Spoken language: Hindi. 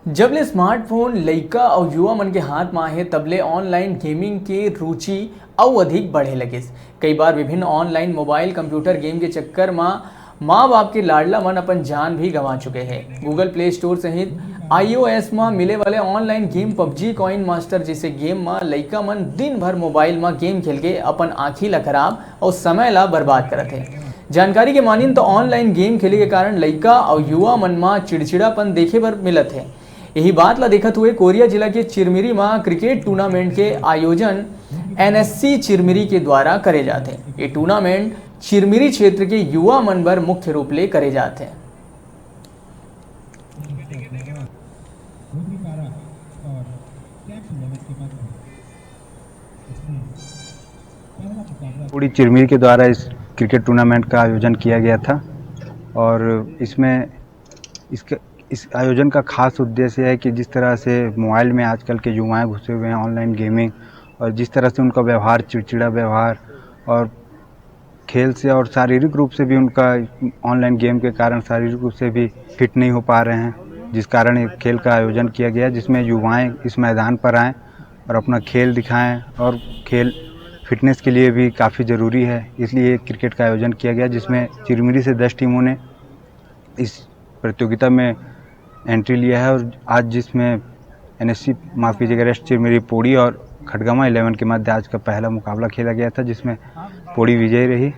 जबले स्मार्टफोन लइका और युवा मन के हाथ में आहे तबले ऑनलाइन गेमिंग के रुचि और अधिक बढ़े लगे। कई बार विभिन्न ऑनलाइन मोबाइल कंप्यूटर गेम के चक्कर में माँ बाप के लाडला मन अपन जान भी गंवा चुके हैं। गूगल प्ले स्टोर सहित iOS में मिले वाले online game PUBG coin master जैसे गेम में लइका मन दिन भर मोबाइल में गेम खेल के अपन आँखी ला खराब और समय ला बर्बाद करते हैं। जानकारी के मानिन तो ऑनलाइन गेम खेले के कारण लइका और युवा मन में चिड़चिड़ापन देखे बर मिलत है। यही बात ला देखत हुए कोरिया जिला के चिरमिरी में क्रिकेट टूर्नामेंट के आयोजन NSC चिरमिरी के द्वारा करे जाते हैं। ये टूर्नामेंट चिरमिरी क्षेत्र के युवा मन पर मुख्य रूप ले करे जाते हैं। पूरी चिरमिरी के द्वारा इस क्रिकेट टूर्नामेंट का आयोजन किया गया था और इस आयोजन का खास उद्देश्य है कि जिस तरह से मोबाइल में आजकल के युवाएं घुसे हुए हैं ऑनलाइन गेमिंग, और जिस तरह से उनका व्यवहार चिड़चिड़ा व्यवहार और खेल से और शारीरिक रूप से भी उनका ऑनलाइन गेम के कारण शारीरिक रूप से भी फिट नहीं हो पा रहे हैं, जिस कारण एक खेल का आयोजन किया गया जिसमें युवाएं इस मैदान पर आएँ और अपना खेल दिखाएं। और खेल फिटनेस के लिए भी काफ़ी ज़रूरी है, इसलिए क्रिकेट का आयोजन किया गया जिसमें चिरमिरी से 10 टीमों ने इस प्रतियोगिता में एंट्री लिया है। और आज जिसमें NSC माफ़ कीजिएगा रेस्ट चिरमिरी पोड़ी और खटगामा 11 के मध्य आज का पहला मुकाबला खेला गया था जिसमें पोड़ी विजयी रही।